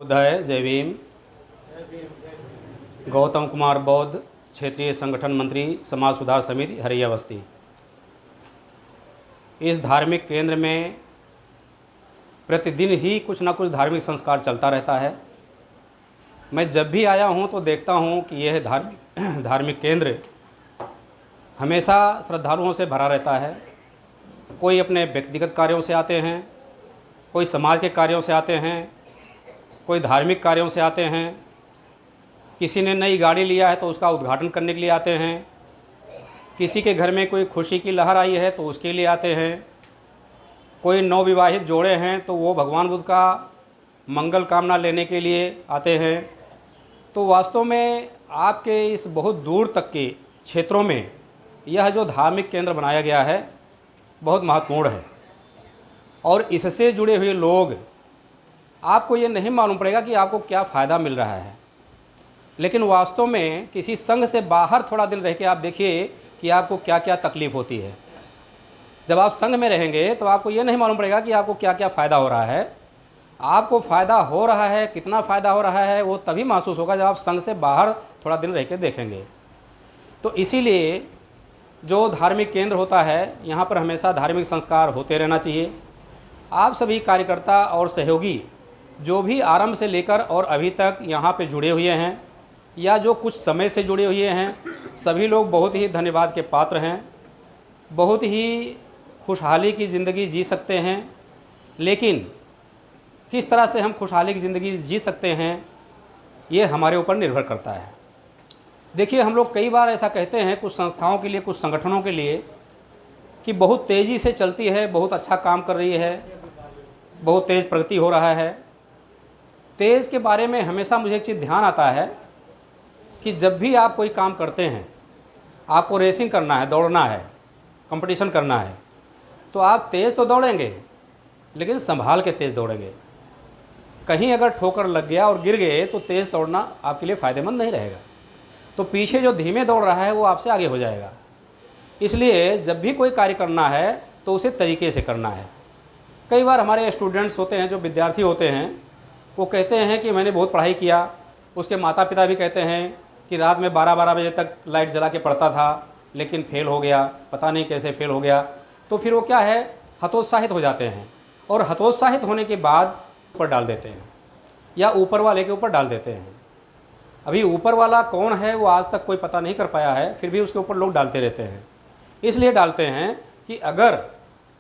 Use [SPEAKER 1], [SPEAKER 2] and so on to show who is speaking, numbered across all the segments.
[SPEAKER 1] उदय जय भीम। गौतम कुमार बौद्ध, क्षेत्रीय संगठन मंत्री, समाज सुधार समिति, हरिया बस्ती। इस धार्मिक केंद्र में प्रतिदिन ही कुछ ना कुछ धार्मिक संस्कार चलता रहता है। मैं जब भी आया हूँ तो देखता हूँ कि यह धार्मिक केंद्र हमेशा श्रद्धालुओं से भरा रहता है। कोई अपने व्यक्तिगत कार्यों से आते हैं, कोई समाज के कार्यों से आते हैं, कोई धार्मिक कार्यों से आते हैं। किसी ने नई गाड़ी लिया है तो उसका उद्घाटन करने के लिए आते हैं। किसी के घर में कोई खुशी की लहर आई है तो उसके लिए आते हैं। कोई नवविवाहित जोड़े हैं तो वो भगवान बुद्ध का मंगल कामना लेने के लिए आते हैं। तो वास्तव में आपके इस बहुत दूर तक के क्षेत्रों में यह जो धार्मिक केंद्र बनाया गया है बहुत महत्वपूर्ण है। और इससे जुड़े हुए लोग, आपको ये नहीं मालूम पड़ेगा कि आपको क्या फ़ायदा मिल रहा है, लेकिन वास्तव में किसी संघ से बाहर थोड़ा दिन रह के आप देखिए कि आपको क्या क्या तकलीफ़ होती है। जब आप संघ में रहेंगे तो आपको ये नहीं मालूम पड़ेगा कि आपको क्या क्या फ़ायदा हो रहा है। आपको फ़ायदा हो रहा है, कितना फ़ायदा हो रहा है वो तभी महसूस होगा जब आप संघ से बाहर थोड़ा दिन रह के देखेंगे। तो इसीलिए जो धार्मिक केंद्र होता है, यहाँ पर हमेशा धार्मिक संस्कार होते रहना चाहिए। आप सभी कार्यकर्ता और सहयोगी जो भी आरंभ से लेकर और अभी तक यहाँ पे जुड़े हुए हैं या जो कुछ समय से जुड़े हुए हैं, सभी लोग बहुत ही धन्यवाद के पात्र हैं। बहुत ही खुशहाली की ज़िंदगी जी सकते हैं, लेकिन किस तरह से हम खुशहाली की ज़िंदगी जी सकते हैं ये हमारे ऊपर निर्भर करता है। देखिए, हम लोग कई बार ऐसा कहते हैं कुछ संस्थाओं के लिए, कुछ संगठनों के लिए कि बहुत तेज़ी से चलती है, बहुत अच्छा काम कर रही है, बहुत तेज़ प्रगति हो रहा है। तेज़ के बारे में हमेशा मुझे एक चीज़ ध्यान आता है कि जब भी आप कोई काम करते हैं, आपको रेसिंग करना है, दौड़ना है, कंपटीशन करना है, तो आप तेज़ तो दौड़ेंगे लेकिन संभाल के तेज़ दौड़ेंगे। कहीं अगर ठोकर लग गया और गिर गए तो तेज़ दौड़ना आपके लिए फ़ायदेमंद नहीं रहेगा। तो पीछे जो धीमे दौड़ रहा है वो आपसे आगे हो जाएगा। इसलिए जब भी कोई कार्य करना है तो उसे तरीके से करना है। कई बार हमारे स्टूडेंट्स होते हैं, जो विद्यार्थी होते हैं, वो कहते हैं कि मैंने बहुत पढ़ाई किया। उसके माता पिता भी कहते हैं कि रात में 12-12 बजे तक लाइट जला के पढ़ता था लेकिन फेल हो गया, पता नहीं कैसे फेल हो गया। तो फिर वो क्या है, हतोत्साहित हो जाते हैं और हतोत्साहित होने के बाद ऊपर डाल देते हैं या ऊपर वाले के ऊपर डाल देते हैं। अभी ऊपर वाला कौन है वो आज तक कोई पता नहीं कर पाया है, फिर भी उसके ऊपर लोग डालते रहते हैं। इसलिए डालते हैं कि अगर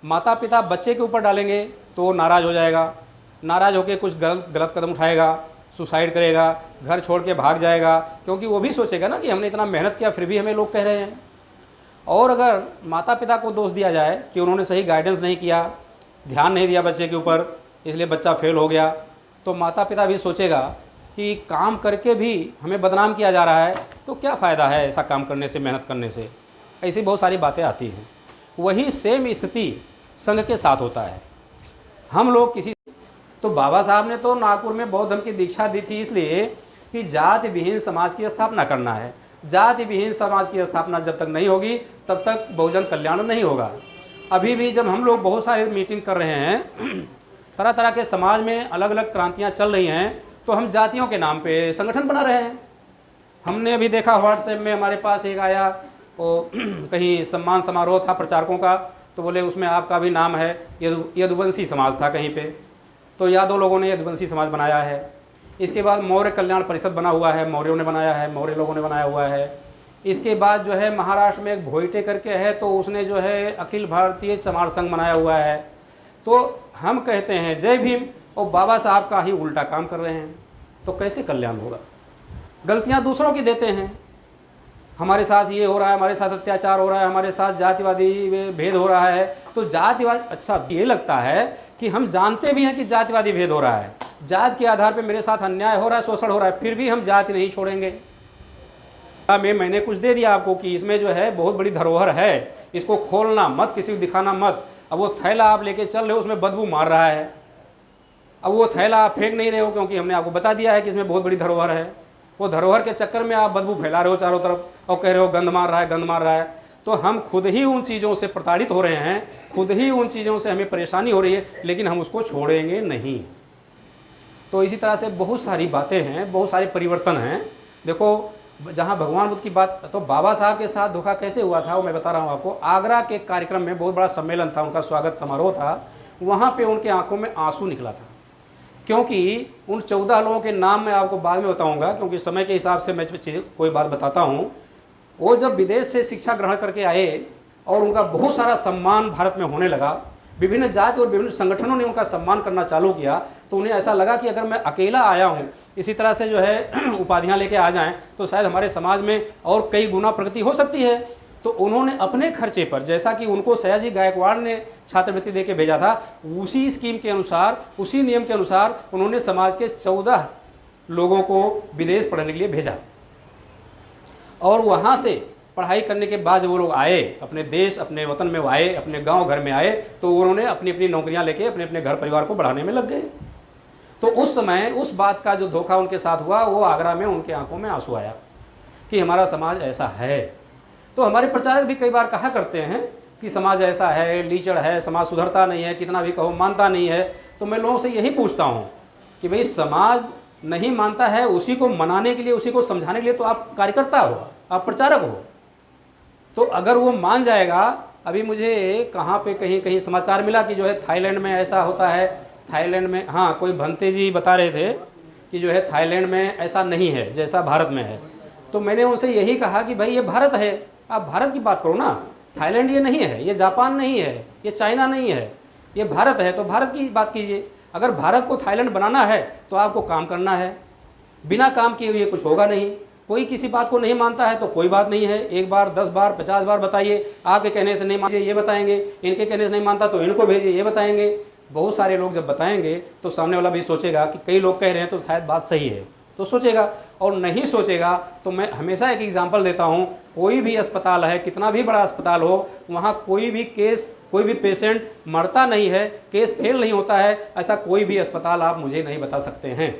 [SPEAKER 1] माता पिता बच्चे के ऊपर डालेंगे तो वो नाराज़ हो जाएगा, नाराज़ होकर कुछ गलत कदम उठाएगा, सुसाइड करेगा, घर छोड़ के भाग जाएगा, क्योंकि वो भी सोचेगा ना कि हमने इतना मेहनत किया फिर भी हमें लोग कह रहे हैं। और अगर माता पिता को दोष दिया जाए कि उन्होंने सही गाइडेंस नहीं किया, ध्यान नहीं दिया बच्चे के ऊपर, इसलिए बच्चा फेल हो गया, तो माता पिता भी सोचेगा कि काम करके भी हमें बदनाम किया जा रहा है, तो क्या फ़ायदा है ऐसा काम करने से, मेहनत करने से। ऐसी बहुत सारी बातें आती हैं। वही सेम स्थिति संघ के साथ होता है। हम लोग तो बाबा साहब ने तो नागपुर में बौद्ध धर्म की दीक्षा दी थी इसलिए कि जाति विहीन समाज की स्थापना करना है। जाति विहीन समाज की स्थापना जब तक नहीं होगी तब तक बहुजन कल्याण नहीं होगा। अभी भी जब हम लोग बहुत सारे मीटिंग कर रहे हैं, तरह तरह के समाज में अलग अलग क्रांतियाँ चल रही हैं, तो हम जातियों के नाम पे संगठन बना रहे हैं। हमने अभी देखा व्हाट्सएप में हमारे पास एक आया, वो कहीं सम्मान समारोह था प्रचारकों का, तो बोले उसमें आपका भी नाम है। यदुवंशी समाज था कहीं पे, तो यादव लोगों ने यदुवंशी समाज बनाया है। इसके बाद मौर्य कल्याण परिषद बना हुआ है, मौर्यों ने बनाया है, मौर्य लोगों ने बनाया हुआ है। इसके बाद जो है महाराष्ट्र में एक भोईटे करके है, तो उसने जो है अखिल भारतीय चमार संघ बनाया हुआ है। तो हम कहते हैं जय भीम और बाबा साहब का ही उल्टा काम कर रहे हैं, तो कैसे कल्याण होगा। गलतियां दूसरों की देते हैं, हमारे साथ ये हो रहा है, हमारे साथ अत्याचार हो रहा है, हमारे साथ जातिवादी भेद हो रहा है। तो जातिवाद, अच्छा ये लगता है कि हम जानते भी हैं कि जातिवादी भेद हो रहा है, जात के आधार पर मेरे साथ अन्याय हो रहा है, शोषण हो रहा है, फिर भी हम जाति नहीं छोड़ेंगे। मैंने कुछ दे दिया आपको कि इसमें जो है बहुत बड़ी धरोहर है, इसको खोलना मत, किसी को दिखाना मत। अब वो थैला आप लेके चल रहे हो, उसमें बदबू मार रहा है। अब वो थैला आप फेंक नहीं रहे हो क्योंकि हमने आपको बता दिया है कि इसमें बहुत बड़ी धरोहर है। वो धरोहर के चक्कर में आप बदबू फैला रहे हो चारों तरफ और कह रहे हो गंद मार रहा है, गंद मार रहा है। तो हम खुद ही उन चीज़ों से प्रताड़ित हो रहे हैं, खुद ही उन चीज़ों से हमें परेशानी हो रही है, लेकिन हम उसको छोड़ेंगे नहीं। तो इसी तरह से बहुत सारी बातें हैं, बहुत सारे परिवर्तन हैं। देखो, जहाँ भगवान बुद्ध की बात, तो बाबा साहब के साथ धोखा कैसे हुआ था वो मैं बता रहा हूँ आपको। आगरा के कार्यक्रम में बहुत बड़ा सम्मेलन था, उनका स्वागत समारोह था, वहाँ पे उनके आंखों में आंसू निकला था, क्योंकि उन 14 लोगों के नाम मैं आपको बाद में बताऊंगा, क्योंकि समय के हिसाब से मैं कोई बात बताता हूँ। वो जब विदेश से शिक्षा ग्रहण करके आए और उनका बहुत सारा सम्मान भारत में होने लगा, विभिन्न जाति और विभिन्न संगठनों ने उनका सम्मान करना चालू किया, तो उन्हें ऐसा लगा कि अगर मैं अकेला आया हूँ, इसी तरह से जो है उपाधियाँ लेके आ जाएं, तो शायद हमारे समाज में और कई गुना प्रगति हो सकती है। तो उन्होंने अपने खर्चे पर, जैसा कि उनको सयाजी गायकवाड़ ने छात्रवृत्ति दे के भेजा था, उसी स्कीम के अनुसार, उसी नियम के अनुसार उन्होंने समाज के 14 लोगों को विदेश पढ़ने के लिए भेजा। और वहाँ से पढ़ाई करने के बाद जब वो लोग आए अपने देश, अपने वतन में वो आए, अपने गांव घर में आए, तो उन्होंने अपनी अपनी नौकरियां लेके अपने अपने घर परिवार को बढ़ाने में लग गए। तो उस समय उस बात का जो धोखा उनके साथ हुआ, वो आगरा में उनके आंखों में आंसू आया कि हमारा समाज ऐसा है। तो हमारे प्रचारक भी कई बार कहा करते हैं कि समाज ऐसा है, लीचड़ है, समाज सुधरता नहीं है, कितना भी कहो मानता नहीं है। तो मैं लोगों से यही पूछता हूँ कि भाई समाज नहीं मानता है, उसी को मनाने के लिए, उसी को समझाने के लिए तो आप कार्यकर्ता हो, आप प्रचारक हो। तो अगर वो मान जाएगा, अभी मुझे कहाँ पे कहीं कहीं समाचार मिला कि जो है थाईलैंड में ऐसा होता है, थाईलैंड में, हाँ कोई भंते जी बता रहे थे कि जो है थाईलैंड में ऐसा नहीं है जैसा भारत में है। तो मैंने उनसे यही कहा कि भाई ये भारत है, आप भारत की बात करो ना, थाईलैंड ये नहीं है, ये जापान नहीं है, ये चाइना नहीं है, ये भारत है, तो भारत की बात कीजिए। अगर भारत को थाईलैंड बनाना है तो आपको काम करना है, बिना काम किए हुए कुछ होगा नहीं। कोई किसी बात को नहीं मानता है तो कोई बात नहीं है, 1 बार 10 बार 50 बार बताइए, आपके कहने से नहीं मानिए ये बताएंगे, इनके कहने से नहीं मानता तो इनको भेजिए ये बताएंगे। बहुत सारे लोग जब बताएंगे तो सामने वाला भी सोचेगा कि कई लोग कह रहे हैं तो शायद बात सही है, तो सोचेगा। और नहीं सोचेगा तो मैं हमेशा एक एग्जाम्पल देता हूँ, कोई भी अस्पताल है, कितना भी बड़ा अस्पताल हो, वहाँ कोई भी केस, कोई भी पेशेंट मरता नहीं है, केस फेल नहीं होता है, ऐसा कोई भी अस्पताल आप मुझे नहीं बता सकते हैं।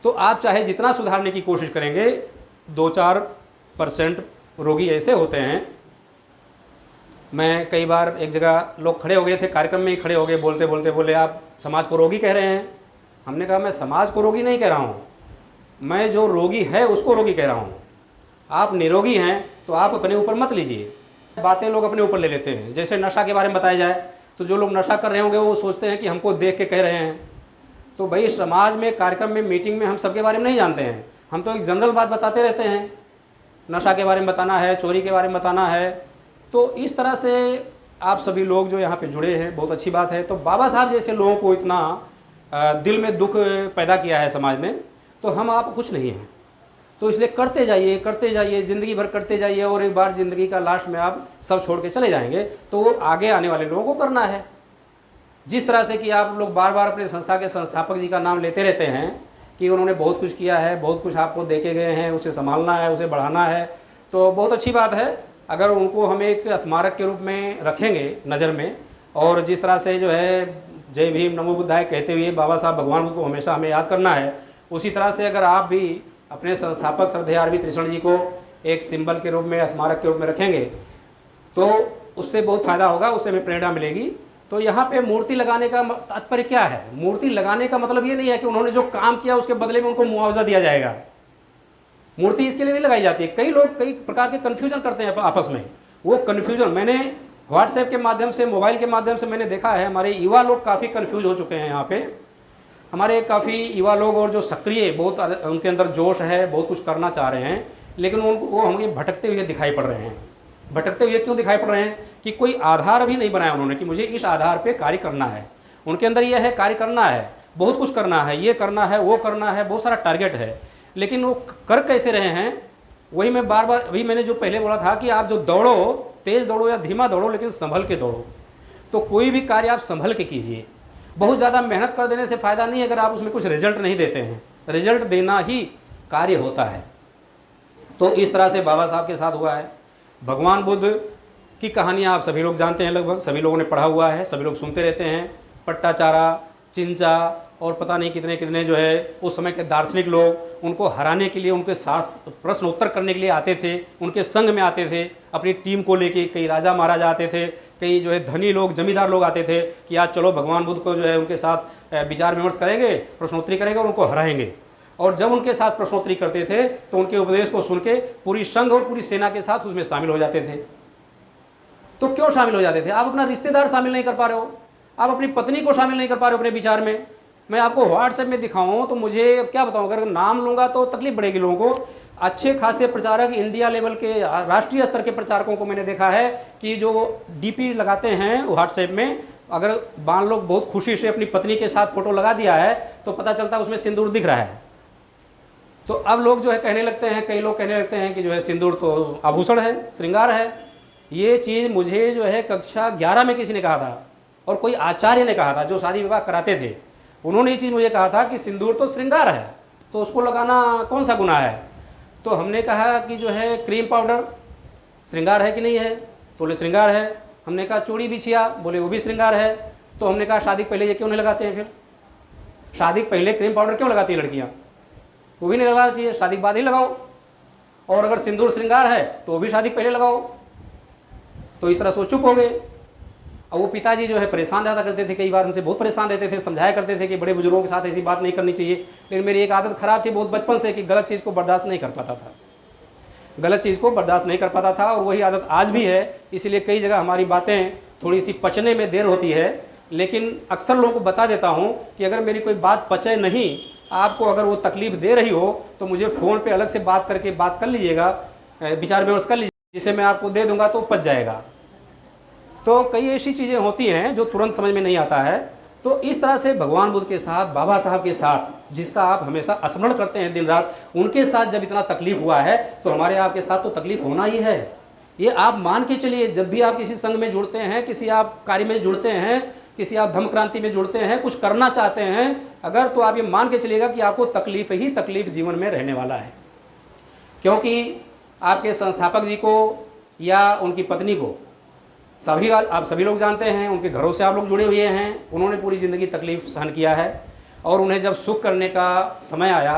[SPEAKER 1] तो आप चाहे जितना सुधारने की कोशिश करेंगे, 2-4% रोगी ऐसे होते हैं। मैं कई बार एक जगह लोग खड़े हो गए थे, कार्यक्रम में ही खड़े हो गए, बोलते बोलते बोले आप समाज को रोगी कह रहे हैं। हमने कहा मैं समाज को रोगी नहीं कह रहा हूँ, मैं जो रोगी है उसको रोगी कह रहा हूँ। आप निरोगी हैं तो आप अपने ऊपर मत लीजिए, बातें लोग अपने ऊपर ले लेते हैं। जैसे नशा के बारे में बताया जाए तो जो लोग नशा कर रहे होंगे वो सोचते हैं कि हमको देख के कह रहे हैं। तो भाई समाज में, कार्यक्रम में, मीटिंग में हम सबके बारे में नहीं जानते हैं, हम तो एक जनरल बात बताते रहते हैं, नशा के बारे में बताना है, चोरी के बारे में बताना है। तो इस तरह से आप सभी लोग जो यहाँ पे जुड़े हैं, बहुत अच्छी बात है। तो बाबा साहब जैसे लोगों को इतना दिल में दुख पैदा किया है समाज ने, तो हम आप कुछ नहीं हैं। तो इसलिए करते जाइए, ज़िंदगी भर करते जाइए, और एक बार ज़िंदगी का लास्ट में आप सब छोड़ के चले जाएंगे। तो वो आगे आने वाले लोगों को करना है। जिस तरह से कि आप लोग बार बार अपने संस्था के संस्थापक जी का नाम लेते रहते हैं कि उन्होंने बहुत कुछ किया है, बहुत कुछ आपको दे के गए हैं, उसे संभालना है, उसे बढ़ाना है, तो बहुत अच्छी बात है। अगर उनको हम एक स्मारक के रूप में रखेंगे नज़र में, और जिस तरह से जो है जय भीम नमो बुद्धाय कहते हुए बाबा साहब भगवान बुद्ध को हमेशा हमें याद करना है, उसी तरह से अगर आप भी अपने संस्थापक श्रद्धेय आरवी त्रिशरण जी को एक सिंबल के रूप में, स्मारक के रूप में रखेंगे, तो उससे बहुत फ़ायदा होगा, उससे हमें प्रेरणा मिलेगी। तो यहाँ पे मूर्ति लगाने का तात्पर्य क्या है? मूर्ति लगाने का मतलब ये नहीं है कि उन्होंने जो काम किया उसके बदले में उनको मुआवजा दिया जाएगा। मूर्ति इसके लिए नहीं लगाई जाती है। कई लोग कई प्रकार के कन्फ्यूजन करते हैं आपस में। वो कन्फ्यूजन मैंने व्हाट्सएप के माध्यम से, मोबाइल के माध्यम से मैंने देखा है, हमारे युवा लोग काफ़ी कन्फ्यूज हो चुके हैं। यहाँ पे हमारे काफ़ी युवा लोग और जो सक्रिय, बहुत उनके अंदर जोश है, बहुत कुछ करना चाह रहे हैं, लेकिन वो हमें भटकते हुए दिखाई पड़ रहे हैं। भटकते हुए क्यों दिखाई पड़ रहे हैं? कि कोई आधार अभी नहीं बनाया उन्होंने कि मुझे इस आधार पे कार्य करना है। उनके अंदर यह है कार्य करना है, बहुत कुछ करना है, ये करना है, वो करना है, बहुत सारा टारगेट है, लेकिन वो कर कैसे रहे हैं? वही मैं बार बार, अभी मैंने जो पहले बोला था कि आप जो दौड़ो, तेज़ दौड़ो या धीमा दौड़ो, लेकिन संभल के दौड़ो। तो कोई भी कार्य आप संभल के कीजिए। बहुत ज़्यादा मेहनत कर देने से फ़ायदा नहीं अगर आप उसमें कुछ रिजल्ट नहीं देते हैं। रिजल्ट देना ही कार्य होता है। तो इस तरह से बाबा साहब के साथ हुआ है। भगवान बुद्ध की कहानियाँ आप सभी लोग जानते हैं, लगभग सभी लोगों ने पढ़ा हुआ है, सभी लोग सुनते रहते हैं। पट्टाचारा, चिंचा, और पता नहीं कितने कितने जो है उस समय के दार्शनिक लोग उनको हराने के लिए, उनके साथ प्रश्न उत्तर करने के लिए आते थे, उनके संग में आते थे अपनी टीम को लेके। कई राजा महाराजा आते थे, कई जो है धनी लोग, जमींदार लोग आते थे कि आज चलो भगवान बुद्ध को जो है उनके साथ विचार विमर्श करेंगे, प्रश्नोत्तरी करेंगे और उनको हराएंगे। और जब उनके साथ प्रश्नोत्तरी करते थे तो उनके उपदेश को सुन के पूरी संघ और पूरी सेना के साथ उसमें शामिल हो जाते थे। तो क्यों शामिल हो जाते थे? आप अपना रिश्तेदार शामिल नहीं कर पा रहे हो, आप अपनी पत्नी को शामिल नहीं कर पा रहे हो अपने विचार में। मैं आपको व्हाट्सएप में दिखाऊं तो मुझे क्या बताऊं, अगर नाम लूँगा तो तकलीफ बढ़ेगी लोगों को। अच्छे खासे प्रचारक, इंडिया लेवल के, राष्ट्रीय स्तर के प्रचारकों को मैंने देखा है कि जो डीपी लगाते हैं व्हाट्सएप में, अगर मान लो बहुत खुशी से अपनी पत्नी के साथ फोटो लगा दिया है तो पता चलता है उसमें सिंदूर दिख रहा है। तो अब लोग जो है कहने लगते हैं, कई लोग कहने लगते हैं कि जो है सिंदूर तो आभूषण है, श्रृंगार है। ये चीज़ मुझे जो है कक्षा 11 में किसी ने कहा था और कोई आचार्य ने कहा था जो शादी विवाह कराते थे। उन्होंने ये चीज़ मुझे कहा था कि सिंदूर तो श्रृंगार है, तो उसको लगाना कौन सा गुनाह है। तो हमने कहा कि जो है क्रीम पाउडर श्रृंगार है कि नहीं है, तो बोले श्रृंगार है। हमने कहा चूड़ी बिछिया, बोले वो भी श्रृंगार है। तो हमने कहा शादी के पहले ये क्यों नहीं लगाते हैं? फिर शादी के पहले क्रीम पाउडर क्यों लगाती हैं लड़कियाँ? वो भी नहीं लगाना चाहिए, शादी के बाद ही लगाओ। और अगर सिंदूर श्रृंगार है तो वो भी शादी के पहले लगाओ। तो इस तरह से चुप हो गए। और वो पिताजी जो है परेशान रहता करते थे, कई बार उनसे बहुत परेशान रहते थे, समझाया करते थे कि बड़े बुजुर्गों के साथ ऐसी बात नहीं करनी चाहिए। लेकिन मेरी एक आदत ख़राब थी बहुत बचपन से कि गलत चीज़ को बर्दाश्त नहीं कर पाता था, गलत चीज़ को बर्दाश्त नहीं कर पाता था। और वही आदत आज भी है, इसलिए कई जगह हमारी बातें थोड़ी सी पचने में देर होती है। लेकिन अक्सर लोगों को बता देता हूँ कि अगर मेरी कोई बात पचे नहीं, आपको अगर वो तकलीफ़ दे रही हो तो मुझे फ़ोन पे अलग से बात करके बात कर लीजिएगा, विचार विमर्श कर लीजिए, जिसे मैं आपको दे दूंगा तो पच जाएगा। तो कई ऐसी चीज़ें होती हैं जो तुरंत समझ में नहीं आता है। तो इस तरह से भगवान बुद्ध के साथ, बाबा साहब के साथ, जिसका आप हमेशा स्मरण करते हैं दिन रात, उनके साथ जब इतना तकलीफ़ हुआ है तो हमारे आपके साथ तो तकलीफ़ होना ही है। ये आप मान के चलिए, जब भी आप किसी संघ में जुड़ते हैं, किसी आप कार्य में जुड़ते हैं, किसी आप धम्म क्रांति में जुड़ते हैं, कुछ करना चाहते हैं अगर, तो आप ये मान के चलिएगा कि आपको तकलीफ़ ही तकलीफ़ जीवन में रहने वाला है। क्योंकि आपके संस्थापक जी को या उनकी पत्नी को आप सभी लोग जानते हैं, उनके घरों से आप लोग जुड़े हुए हैं। उन्होंने पूरी ज़िंदगी तकलीफ़ सहन किया है और उन्हें जब सुख करने का समय आया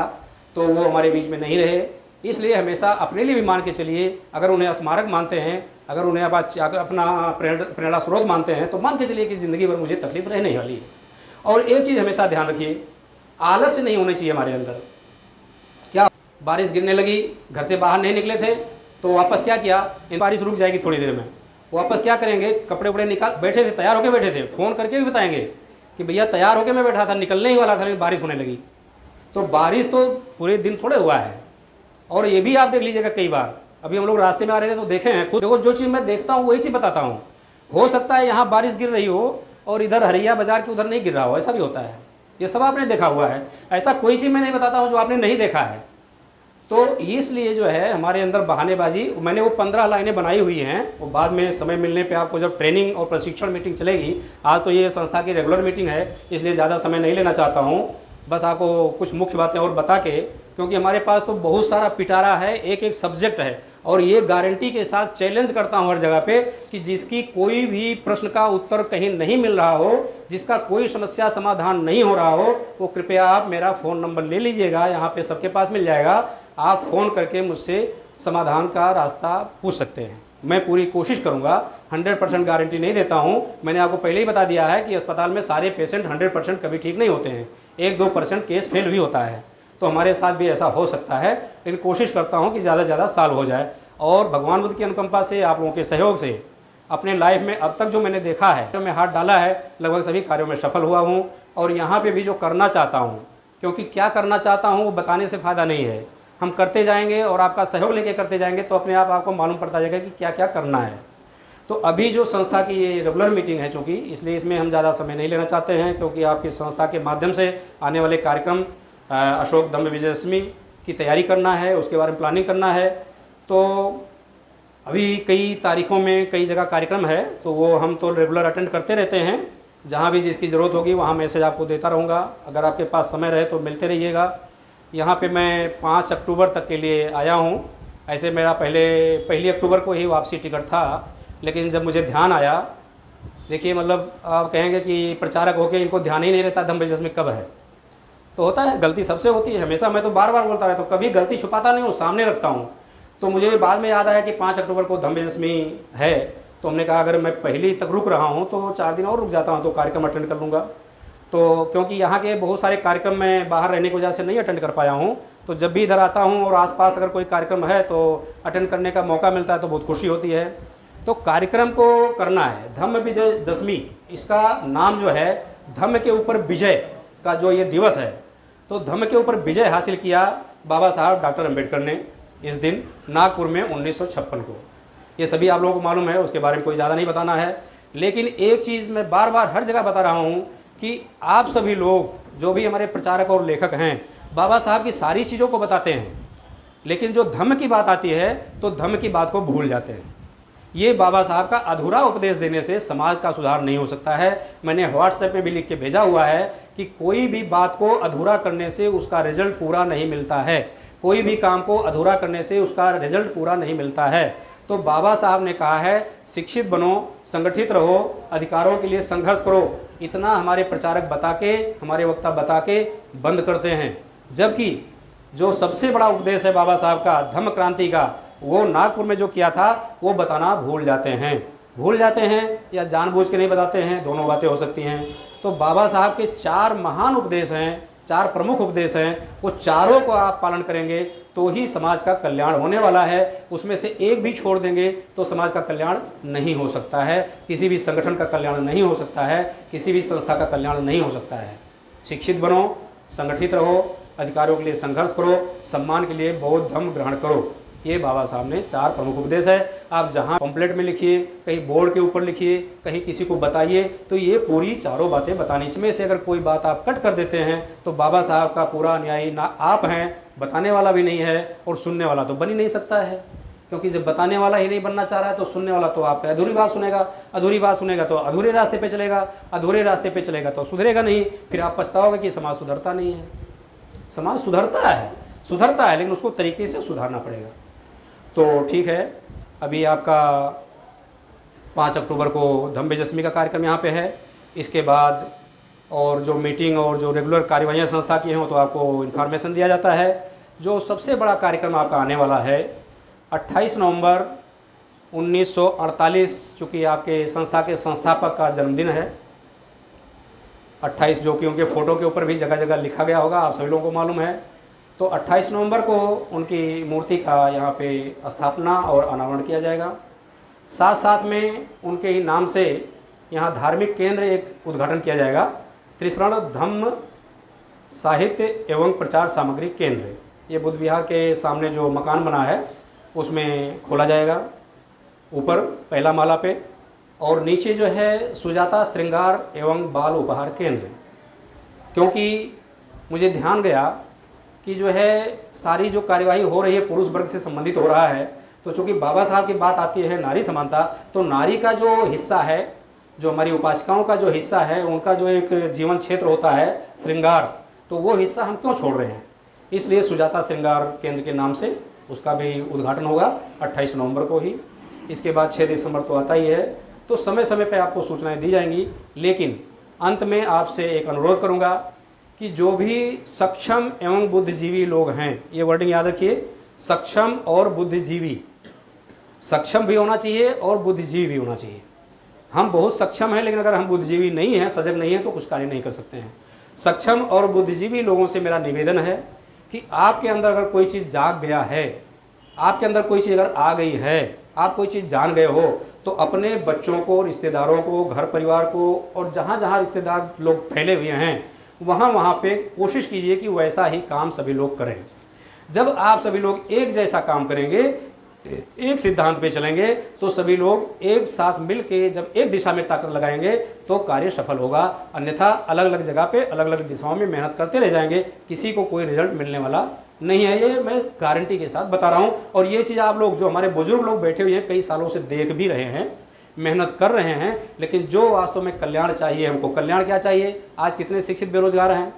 [SPEAKER 1] तो वो हमारे बीच में नहीं रहे। इसलिए हमेशा अपने लिए भी मान के चलिए, अगर उन्हें स्मारक मानते हैं, अगर उन्हें अपना प्रेरणा स्रोत मानते हैं, तो मान के चलिए कि ज़िंदगी भर मुझे तकलीफ रहने वाली है। और एक चीज़ हमेशा ध्यान रखिए, आलस नहीं होनी चाहिए हमारे अंदर। क्या बारिश गिरने लगी, घर से बाहर नहीं निकले थे, तो वापस क्या किया, इन बारिश रुक जाएगी थोड़ी देर में, वापस क्या करेंगे, कपड़े वपड़े निकाल, बैठे थे, तैयार होकर बैठे थे, फ़ोन करके भी बताएंगे कि भैया तैयार होकर मैं बैठा था, निकलने ही वाला था, लेकिन बारिश होने लगी। तो बारिश तो पूरे दिन थोड़े हुआ है। और ये भी आप देख लीजिएगा, कई बार अभी हम लोग रास्ते में आ रहे थे तो देखे हैं खुद। देखो, जो चीज़ मैं देखता हूँ वही चीज़ बताता हूँ। हो सकता है यहाँ बारिश गिर रही हो और इधर हरिया बाजार के उधर नहीं गिर रहा हो, ऐसा भी होता है। ये सब आपने देखा हुआ है। ऐसा कोई चीज़ मैं नहीं बताता हूँ जो आपने नहीं देखा है। तो इसलिए जो है हमारे अंदर बहानेबाजी, मैंने वो 15 लाइनें बनाई हुई हैं, वो बाद में समय मिलने पे आपको जब ट्रेनिंग और प्रशिक्षण मीटिंग चलेगी, आज तो ये संस्था की रेगुलर मीटिंग है, इसलिए ज़्यादा समय नहीं लेना चाहता हूँ। बस आपको कुछ मुख्य बातें और बता के, क्योंकि हमारे पास तो बहुत सारा पिटारा है, एक एक सब्जेक्ट है, और ये गारंटी के साथ चैलेंज करता हूँ हर जगह पे कि जिसकी कोई भी प्रश्न का उत्तर कहीं नहीं मिल रहा हो, जिसका कोई समस्या समाधान नहीं हो रहा हो, वो कृपया आप मेरा फ़ोन नंबर ले लीजिएगा, यहाँ पे सबके पास मिल जाएगा। आप फ़ोन करके मुझसे समाधान का रास्ता पूछ सकते हैं। मैं पूरी कोशिश करूँगा, 100% गारंटी नहीं देता हूँ। मैंने आपको पहले ही बता दिया है कि अस्पताल में सारे पेशेंट 100% कभी ठीक नहीं होते हैं, 1-2% केस फेल भी होता है। तो हमारे साथ भी ऐसा हो सकता है, लेकिन कोशिश करता हूँ कि ज़्यादा से ज़्यादा साल हो जाए। और भगवान बुद्ध की अनुकंपा से, आप लोगों के सहयोग से, अपने लाइफ में अब तक जो मैंने देखा है, जो मैं हाथ डाला है, लगभग सभी कार्यों में सफल हुआ हूँ। और यहाँ पे भी जो करना चाहता हूँ, क्योंकि क्या करना चाहता हूँ वो बताने से फ़ायदा नहीं है, हम करते जाएंगे और आपका सहयोग लेके करते जाएंगे तो अपने आप आपको मालूम पड़ता जाएगा कि क्या क्या करना है। तो अभी जो संस्था की ये रेगुलर मीटिंग है, चूँकि इसलिए इसमें हम ज़्यादा समय नहीं लेना चाहते हैं, क्योंकि आपकी संस्था के माध्यम से आने वाले कार्यक्रम अशोक धम्म विजयदशमी की तैयारी करना है, उसके बारे में प्लानिंग करना है। तो अभी कई तारीखों में कई जगह कार्यक्रम है, तो वो हम तो रेगुलर अटेंड करते रहते हैं। जहाँ भी जिसकी ज़रूरत होगी वहाँ मैसेज आपको देता रहूँगा। अगर आपके पास समय रहे तो मिलते रहिएगा। यहाँ पे मैं 5 अक्टूबर तक के लिए आया हूँ। ऐसे मेरा पहली अक्टूबर को ही वापसी टिकट था, लेकिन जब मुझे ध्यान आया, देखिए मतलब आप कहेंगे कि प्रचारक होकर इनको ध्यान ही नहीं रहता धम्म विजयदशमी कब है। तो होता है, गलती सबसे होती है, हमेशा मैं तो बार बार बोलता रहता हूँ, कभी गलती छुपाता नहीं हूँ, सामने रखता हूँ। तो मुझे बाद में याद आया कि 5 अक्टूबर को धम्म विजयदशमी है, तो हमने कहा अगर मैं पहले तक रुक रहा हूँ तो 4 दिन और रुक जाता हूँ तो कार्यक्रम अटेंड कर लूँगा। तो क्योंकि यहाँ के बहुत सारे कार्यक्रम मैं बाहर रहने की वजह से नहीं अटेंड कर पाया हूँ, तो जब भी इधर आता हूँ और आसपास अगर कोई कार्यक्रम है तो अटेंड करने का मौका मिलता है तो बहुत खुशी होती है। तो कार्यक्रम को करना है। धम्म विजयदशमी, इसका नाम जो है धम्म के ऊपर विजय का जो ये दिवस है, तो धम्म के ऊपर विजय हासिल किया बाबा साहब डॉक्टर अम्बेडकर ने इस दिन नागपुर में 1956 को। ये सभी आप लोगों को मालूम है, उसके बारे में कोई ज़्यादा नहीं बताना है। लेकिन एक चीज़ मैं बार बार हर जगह बता रहा हूँ कि आप सभी लोग जो भी हमारे प्रचारक और लेखक हैं, बाबा साहब की सारी चीज़ों को बताते हैं, लेकिन जो धम्म की बात आती है तो धम्म की बात को भूल जाते हैं। ये बाबा साहब का अधूरा उपदेश देने से समाज का सुधार नहीं हो सकता है। मैंने व्हाट्सएप में भी लिख के भेजा हुआ है कि कोई भी बात को अधूरा करने से उसका रिजल्ट पूरा नहीं मिलता है, कोई भी काम को अधूरा करने से उसका रिजल्ट पूरा नहीं मिलता है। तो बाबा साहब ने कहा है शिक्षित बनो, संगठित रहो, अधिकारों के लिए संघर्ष करो, इतना हमारे प्रचारक बता के, हमारे वक्ता बता के बंद करते हैं। जबकि जो सबसे बड़ा उपदेश है बाबा साहब का धम्म क्रांति का, वो नागपुर में जो किया था वो बताना भूल जाते हैं या जानबूझ के नहीं बताते हैं, दोनों बातें हो सकती हैं। तो बाबा साहब के 4 महान उपदेश हैं, 4 प्रमुख उपदेश हैं, वो चारों को आप पालन करेंगे तो ही समाज का कल्याण होने वाला है। उसमें से एक भी छोड़ देंगे तो समाज का कल्याण नहीं हो सकता है, किसी भी संगठन का कल्याण नहीं हो सकता है, किसी भी संस्था का कल्याण नहीं हो सकता है। शिक्षित बनो, संगठित रहो, अधिकारों के लिए संघर्ष करो, सम्मान के लिए बौद्ध धम्म ग्रहण करो। ये बाबा साहब ने 4 प्रमुख उपदेश है। आप जहाँ पम्पलेट में लिखिए, कहीं बोर्ड के ऊपर लिखिए, कहीं किसी को बताइए, तो ये पूरी चारों बातें बतानी। इसमें से अगर कोई बात आप कट कर देते हैं तो बाबा साहब का पूरा अनुयायी ना आप हैं, बताने वाला भी नहीं है और सुनने वाला तो बन ही नहीं सकता है। क्योंकि जब बताने वाला ही नहीं बनना चाह रहा है तो सुनने वाला तो आपका अधूरी बात सुनेगा, अधूरी बात सुनेगा तो अधूरे रास्ते पे चलेगा, अधूरे रास्ते पे चलेगा तो सुधरेगा नहीं, फिर आप पछताओगे कि समाज सुधरता नहीं है। समाज सुधरता है लेकिन उसको तरीके से सुधारना पड़ेगा। तो ठीक है, अभी आपका 5 अक्टूबर को धम्म विजयदशमी का कार्यक्रम यहाँ पे है। इसके बाद और जो मीटिंग और जो रेगुलर कार्यवाहियाँ संस्था की हों तो आपको इन्फॉर्मेशन दिया जाता है। जो सबसे बड़ा कार्यक्रम आपका आने वाला है 28 नवंबर 1948, चूँकि आपके संस्था के संस्थापक का जन्मदिन है 28, जो कि उनके फ़ोटो के ऊपर भी जगह जगह लिखा गया होगा, आप सभी लोगों को मालूम है। तो 28 नवंबर को उनकी मूर्ति का यहाँ पे स्थापना और अनावरण किया जाएगा। साथ साथ में उनके ही नाम से यहाँ धार्मिक केंद्र एक उद्घाटन किया जाएगा, त्रिशरण धम्म साहित्य एवं प्रचार सामग्री केंद्र। ये बुद्ध विहार के सामने जो मकान बना है उसमें खोला जाएगा, ऊपर पहला माला पे, और नीचे जो है सुजाता श्रृंगार एवं बाल उपहार केंद्र। क्योंकि मुझे ध्यान गया कि जो है सारी जो कार्यवाही हो रही है पुरुष वर्ग से संबंधित हो रहा है, तो चूँकि बाबा साहब की बात आती है नारी समानता, तो नारी का जो हिस्सा है, जो हमारी उपासिकाओं का जो हिस्सा है, उनका जो एक जीवन क्षेत्र होता है श्रृंगार, तो वो हिस्सा हम क्यों छोड़ रहे हैं। इसलिए सुजाता श्रृंगार केंद्र के नाम से उसका भी उद्घाटन होगा 28 नवंबर को ही। इसके बाद 6 दिसंबर तो आता ही है। तो समय समय पर आपको सूचनाएं दी जाएंगी। लेकिन अंत में आपसे एक अनुरोध करूँगा कि जो भी सक्षम एवं बुद्धिजीवी लोग हैं, ये वर्डिंग याद रखिए, सक्षम और बुद्धिजीवी, सक्षम भी होना चाहिए और बुद्धिजीवी भी होना चाहिए। हम बहुत सक्षम हैं लेकिन अगर हम बुद्धिजीवी नहीं हैं, सजग नहीं हैं, तो कुछ कार्य नहीं कर सकते हैं। सक्षम और बुद्धिजीवी लोगों से मेरा निवेदन है कि आपके अंदर अगर कोई चीज़ जाग गया है, आपके अंदर कोई चीज़ अगर आ गई है, आप कोई चीज़ जान गए हो, तो अपने बच्चों को, रिश्तेदारों को, घर परिवार को, और जहाँ जहाँ रिश्तेदार लोग फैले हुए हैं वहाँ पे कोशिश कीजिए कि वैसा ही काम सभी लोग करें। जब आप सभी लोग एक जैसा काम करेंगे, एक सिद्धांत पे चलेंगे, तो सभी लोग एक साथ मिल के जब एक दिशा में ताकत लगाएंगे तो कार्य सफल होगा। अन्यथा अलग अलग जगह पे अलग अलग दिशाओं में मेहनत करते रह जाएंगे, किसी को कोई रिजल्ट मिलने वाला नहीं है। ये मैं गारंटी के साथ बता रहा हूँ। और ये चीज़ आप लोग, जो हमारे बुजुर्ग लोग बैठे हुए हैं, कई सालों से देख भी रहे हैं, मेहनत कर रहे हैं। लेकिन जो वास्तव में कल्याण चाहिए हमको, कल्याण क्या चाहिए? आज कितने शिक्षित बेरोजगार हैं,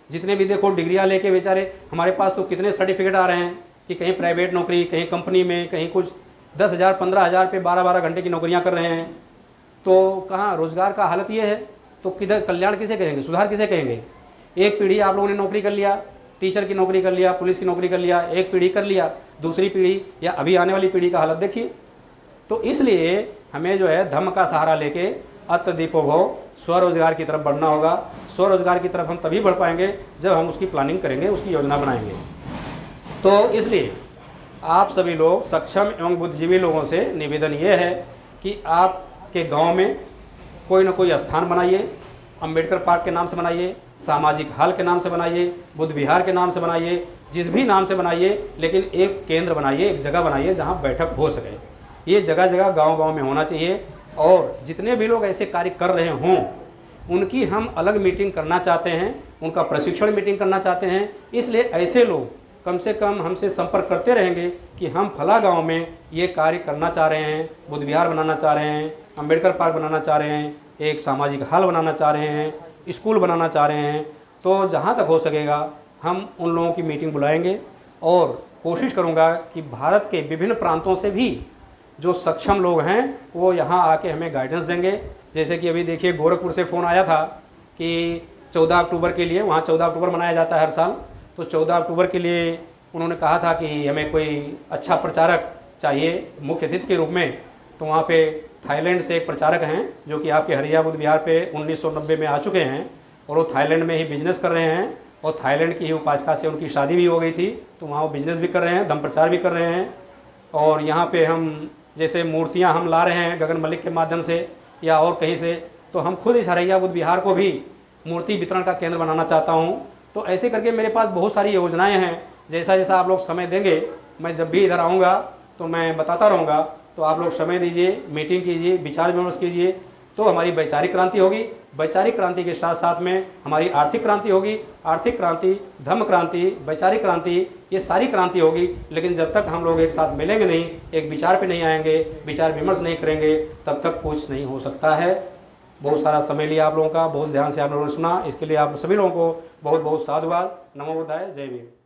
[SPEAKER 1] जितने भी देखो डिग्रियां लेके बेचारे, हमारे पास तो कितने सर्टिफिकेट आ रहे हैं कि कहीं प्राइवेट नौकरी, कहीं कंपनी में, कहीं कुछ 10,000 15,000 पे 12-12 घंटे की नौकरियां कर रहे हैं। तो कहाँ रोजगार का हालत ये है, तो किधर कल्याण किसे कहेंगे, सुधार किसे कहेंगे? एक पीढ़ी आप लोगों ने नौकरी कर लिया, टीचर की नौकरी कर लिया, पुलिस की नौकरी कर लिया, एक पीढ़ी कर लिया, दूसरी पीढ़ी या अभी आने वाली पीढ़ी का हालत देखिए। तो इसलिए हमें जो है धम्म का सहारा लेके अत्यदीपो भव स्वरोजगार की तरफ बढ़ना होगा। स्वरोजगार की तरफ हम तभी बढ़ पाएंगे जब हम उसकी प्लानिंग करेंगे, उसकी योजना बनाएंगे। तो इसलिए आप सभी लोग सक्षम एवं बुद्धिजीवी लोगों से निवेदन ये है कि आपके गांव में कोई ना कोई स्थान बनाइए, अंबेडकर पार्क के नाम से बनाइए, सामाजिक हॉल के नाम से बनाइए, बुद्ध विहार के नाम से बनाइए, जिस भी नाम से बनाइए, लेकिन एक केंद्र बनाइए, एक जगह बनाइए जहां बैठक हो सके। ये जगह जगह गांव-गांव में होना चाहिए और जितने भी लोग ऐसे कार्य कर रहे हों उनकी हम अलग मीटिंग करना चाहते हैं, उनका प्रशिक्षण मीटिंग करना चाहते हैं। इसलिए ऐसे लोग कम से कम हमसे संपर्क करते रहेंगे कि हम फला गांव में ये कार्य करना चाह रहे हैं, बुद्ध विहार बनाना चाह रहे हैं, अंबेडकर पार्क बनाना चाह रहे हैं, एक सामाजिक हॉल बनाना चाह रहे हैं, स्कूल बनाना चाह रहे हैं। तो जहाँ तक हो सकेगा हम उन लोगों की मीटिंग बुलाएंगे और कोशिश करूँगा कि भारत के विभिन्न प्रांतों से भी जो सक्षम लोग हैं वो यहाँ आके हमें गाइडेंस देंगे। जैसे कि अभी देखिए गोरखपुर से फ़ोन आया था कि 14 अक्टूबर के लिए, वहाँ 14 अक्टूबर मनाया जाता है हर साल, तो 14 अक्टूबर के लिए उन्होंने कहा था कि हमें कोई अच्छा प्रचारक चाहिए मुख्य अतिथि के रूप में। तो वहाँ पे थाईलैंड से एक प्रचारक हैं जो कि आपके हरिया बुद्ध विहार पे 1990 में आ चुके हैं और वो थाईलैंड में ही बिजनेस कर रहे हैं और थाईलैंड की ही उपासिका से उनकी शादी भी हो गई थी, तो वहाँ वो बिजनेस भी कर रहे हैं, धम्म प्रचार भी कर रहे हैं। और यहाँ पे हम जैसे मूर्तियाँ हम ला रहे हैं गगन मलिक के माध्यम से या और कहीं से, तो हम खुद इस हरिया बुद्ध विहार को भी मूर्ति वितरण का केंद्र बनाना चाहता हूँ। तो ऐसे करके मेरे पास बहुत सारी योजनाएं हैं। जैसा जैसा आप लोग समय देंगे, मैं जब भी इधर आऊँगा तो मैं बताता रहूँगा। तो आप लोग समय दीजिए, मीटिंग कीजिए, विचार विमर्श कीजिए, तो हमारी वैचारिक क्रांति होगी। वैचारिक क्रांति के साथ साथ में हमारी आर्थिक क्रांति होगी। आर्थिक क्रांति, धम्म क्रांति, वैचारिक क्रांति, ये सारी क्रांति होगी। लेकिन जब तक हम लोग एक साथ मिलेंगे नहीं, एक विचार पे नहीं आएंगे, विचार विमर्श नहीं करेंगे, तब तक कुछ नहीं हो सकता है। बहुत सारा समय लिया आप लोगों का, बहुत ध्यान से आप लोगों ने सुना, इसके लिए आप सभी लोगों को बहुत बहुत साधुवाद। नमो बुद्धाय, जय भीम।